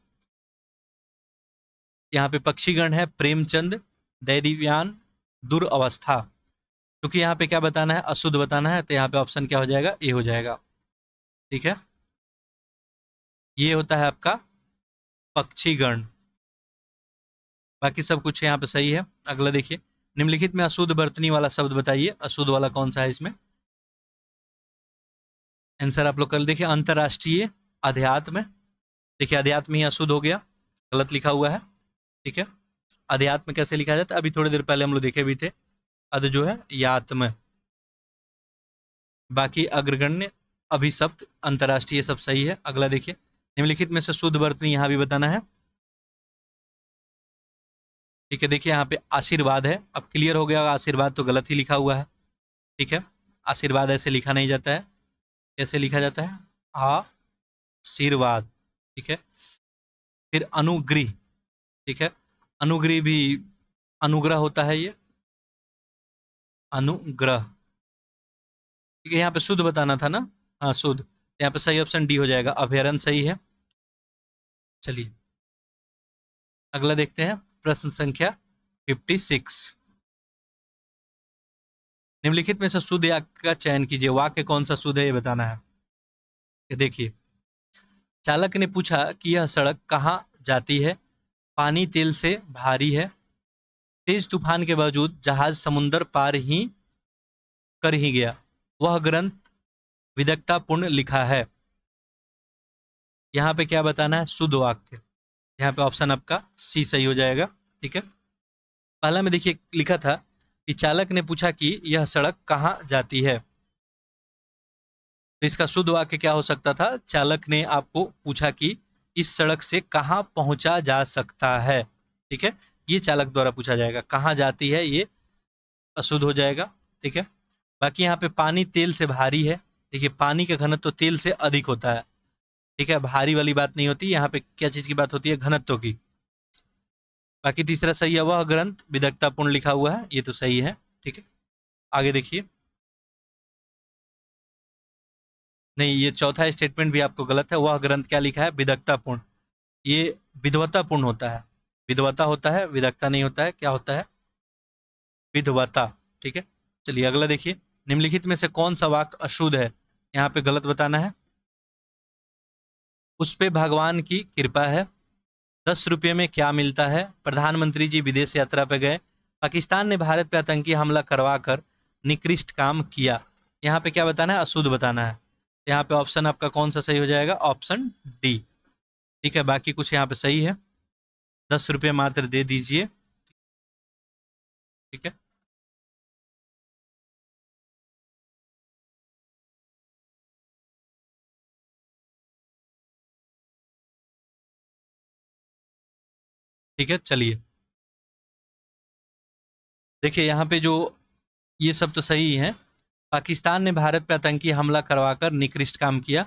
यहाँ पे पक्षीगण है, प्रेमचंद, दैदिव्यान, दुर्अवस्था। क्योंकि यहाँ पे क्या बताना है? अशुद्ध बताना है, तो यहाँ पे ऑप्शन क्या हो जाएगा? ए हो जाएगा। ठीक है, ये होता है आपका पक्षीगण। बाकी सब कुछ यहाँ पे सही है। अगला देखिए, निम्नलिखित में अशुद्ध वर्तनी वाला शब्द बताइए, अशुद्ध वाला कौन सा है इसमें? आंसर आप लोग कल देखिए, अंतर्राष्ट्रीय अध्यात्म। देखिए अध्यात्म ही अशुद्ध हो गया, गलत लिखा हुआ है। ठीक है, अध्यात्म कैसे लिखा जाता है? अभी थोड़ी देर पहले हम लोग देखे भी थे, अध जो है यात्म। बाकी अग्रगण्य, अभिशप्त, अंतर्राष्ट्रीय सब सही है। अगला देखिए, निम्नलिखित में से शुद्ध वर्तनी यहाँ भी बताना है। ठीक है, देखिए यहाँ पे आशीर्वाद है, अब क्लियर हो गया होगा, आशीर्वाद तो गलत ही लिखा हुआ है। ठीक है, आशीर्वाद ऐसे लिखा नहीं जाता है, कैसे लिखा जाता है? आशीर्वाद। ठीक है, फिर अनुग्रह। ठीक है, अनुग्रह भी अनुग्रह होता है, ये अनुग्रह। ठीक है, यहाँ पे शुद्ध बताना था ना? हाँ शुद्ध, यहाँ पे सही ऑप्शन डी हो जाएगा, अभ्यारण्य सही है। चलिए अगला देखते हैं, प्रश्न संख्या 56। निम्नलिखित में से शुद्ध वाक्य का चयन कीजिए। वाक्य कौन सा शुद्ध है ये बताना है। ये देखिए, चालक ने पूछा कि यह सड़क कहाँ जाती है। पानी तेल से भारी है। तेज तूफान के बावजूद जहाज समुंदर पार ही कर ही गया। वह ग्रंथ विदग्धतापूर्ण लिखा है। यहाँ पे क्या बताना है? शुद्ध वाक्य। यहाँ पे ऑप्शन आपका सी सही हो जाएगा। ठीक है, पहला में देखिए लिखा था कि चालक ने पूछा कि यह सड़क कहाँ जाती है। तो इसका शुद्ध वाक्य क्या हो सकता था? चालक ने आपको पूछा कि इस सड़क से कहाँ पहुंचा जा सकता है। ठीक है, ये चालक द्वारा पूछा जाएगा। कहाँ जाती है ये अशुद्ध हो जाएगा। ठीक है, बाकी यहाँ पे पानी तेल से भारी है। देखिए, पानी का घनत्व तो तेल से अधिक होता है। ठीक है, भारी वाली बात नहीं होती। यहाँ पे क्या चीज की बात होती है? घनत्व की। बाकी तीसरा सही है, वह ग्रंथ विदग्धतापूर्ण लिखा हुआ है, ये तो सही है। ठीक है, आगे देखिए। नहीं, ये चौथा स्टेटमेंट भी आपको गलत है। वह ग्रंथ क्या लिखा है? विदग्धतापूर्ण। ये विद्वतापूर्ण होता है। विद्वता होता है, विदग्धता नहीं होता है। क्या होता है? विद्वता। ठीक है, चलिए अगला देखिए। निम्नलिखित में से कौन सा वाक्य अशुद्ध है? यहाँ पे गलत बताना है। उस पे भगवान की कृपा है। 10 रुपये में क्या मिलता है? प्रधानमंत्री जी विदेश यात्रा पर गए। पाकिस्तान ने भारत पर आतंकी हमला करवा कर निकृष्ट काम किया। यहाँ पे क्या बताना है? अशुद्ध बताना है। यहाँ पे ऑप्शन आपका कौन सा सही हो जाएगा? Option D. ठीक है, बाकी कुछ यहाँ पे सही है। 10 रुपये मात्र दे दीजिए। ठीक है, ठीक है, चलिए देखिए यहाँ पे जो ये सब तो सही है। पाकिस्तान ने भारत पर आतंकी हमला करवाकर निकृष्ट काम किया।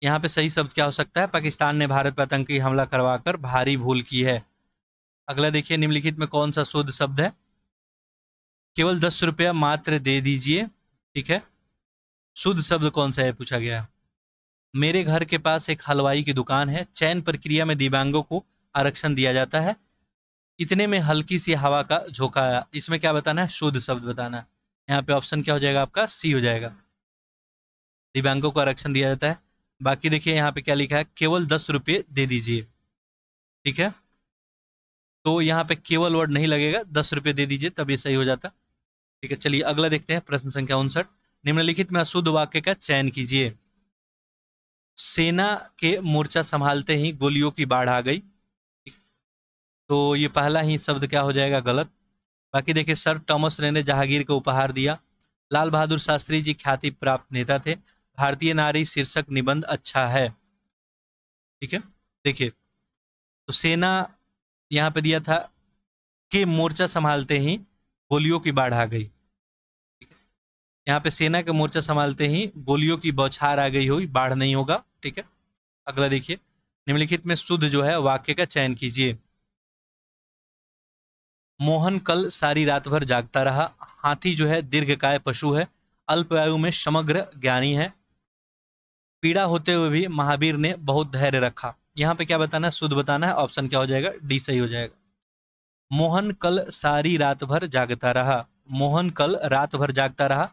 यहाँ पे सही शब्द क्या हो सकता है? पाकिस्तान ने भारत पर आतंकी हमला करवाकर भारी भूल की है। अगला देखिए, निम्नलिखित में कौन सा शुद्ध शब्द है? केवल 10 रुपया मात्र दे दीजिए। ठीक है, शुद्ध शब्द कौन सा है पूछा गया। मेरे घर के पास एक हलवाई की दुकान है। चयन प्रक्रिया में दिव्यांगों को आरक्षण दिया जाता है। इतने में हल्की सी हवा का झोंका आया। इसमें क्या बताना है? शुद्ध शब्द बताना है। यहाँ पे ऑप्शन क्या हो जाएगा आपका? सी हो जाएगा। दिव्यांगों को आरक्षण दिया जाता है। बाकी देखिए यहाँ पे क्या लिखा है? केवल 10 रुपये दे दीजिए। ठीक है, तो यहाँ पे केवल वर्ड नहीं लगेगा, 10 रुपये दे दीजिए, तब ये सही हो जाता। ठीक है, चलिए अगला देखते हैं। प्रश्न संख्या 59। निम्नलिखित में अशुद्ध वाक्य का चयन कीजिए। सेना के मोर्चा संभालते ही गोलियों की बाढ़ आ गई। तो ये पहला ही शब्द क्या हो जाएगा? गलत। बाकी देखिए, सर थॉमस रे ने जहांगीर को उपहार दिया। लाल बहादुर शास्त्री जी ख्याति प्राप्त नेता थे। भारतीय नारी शीर्षक निबंध अच्छा है। ठीक है, देखिए तो सेना यहाँ पे दिया था कि मोर्चा संभालते ही गोलियों की बाढ़ आ गई। यहाँ पे सेना के मोर्चा संभालते ही गोलियों की बौछार आ गई हुई, बाढ़ नहीं होगा। ठीक है, अगला देखिए। निम्नलिखित में शुद्ध जो है वाक्य का चयन कीजिए। मोहन कल सारी रात भर जागता रहा। हाथी जो है दीर्घकाय पशु है। अल्प आयु में समग्र ज्ञानी है। पीड़ा होते हुए भी महावीर ने बहुत धैर्य रखा। यहाँ पे क्या बताना है? शुद्ध बताना है। ऑप्शन क्या हो जाएगा? डी सही हो जाएगा। मोहन कल सारी रात भर जागता रहा। मोहन कल रात भर जागता रहा।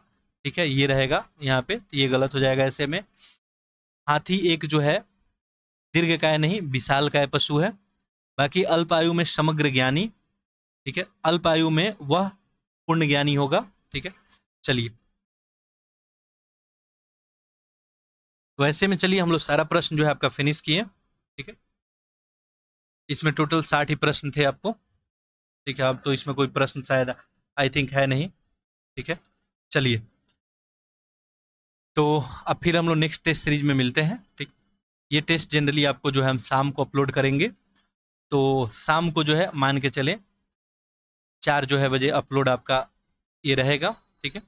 ठीक है, ये रहेगा यहाँ पे, तो ये गलत हो जाएगा ऐसे में। हाथी एक जो है दीर्घकाय नहीं विशालकाय पशु है। बाकी अल्प आयु में समग्र ज्ञानी। ठीक है, अल्प आयु में वह पूर्ण ज्ञानी होगा। ठीक है, चलिए तो ऐसे में चलिए हम लोग सारा प्रश्न जो है आपका फिनिश किए। ठीक है, इसमें टोटल 60 ही प्रश्न थे आपको। ठीक है, अब तो इसमें कोई प्रश्न शायद आई थिंक है नहीं। ठीक है, चलिए तो अब फिर हम लोग नेक्स्ट टेस्ट सीरीज में मिलते हैं। ठीक, ये टेस्ट जनरली आपको जो है हम शाम को अपलोड करेंगे। तो शाम को जो है मान के चलें 4 जो है बजे अपलोड आपका ये रहेगा। ठीक है,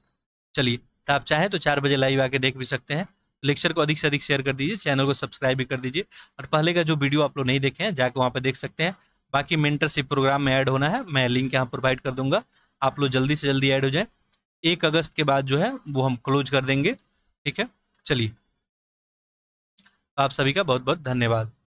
चलिए तो आप चाहें तो 4 बजे लाइव आके देख भी सकते हैं। लेक्चर को अधिक से अधिक शेयर कर दीजिए, चैनल को सब्सक्राइब भी कर दीजिए। और पहले का जो वीडियो आप लोग नहीं देखे हैं जाके वहाँ पे देख सकते हैं। बाकी मेंटरशिप प्रोग्राम में ऐड होना है, मैं लिंक यहाँ प्रोवाइड कर दूंगा। आप लोग जल्दी से जल्दी ऐड हो जाए। 1 अगस्त के बाद जो है वो हम क्लोज कर देंगे। ठीक है, चलिए आप सभी का बहुत बहुत धन्यवाद।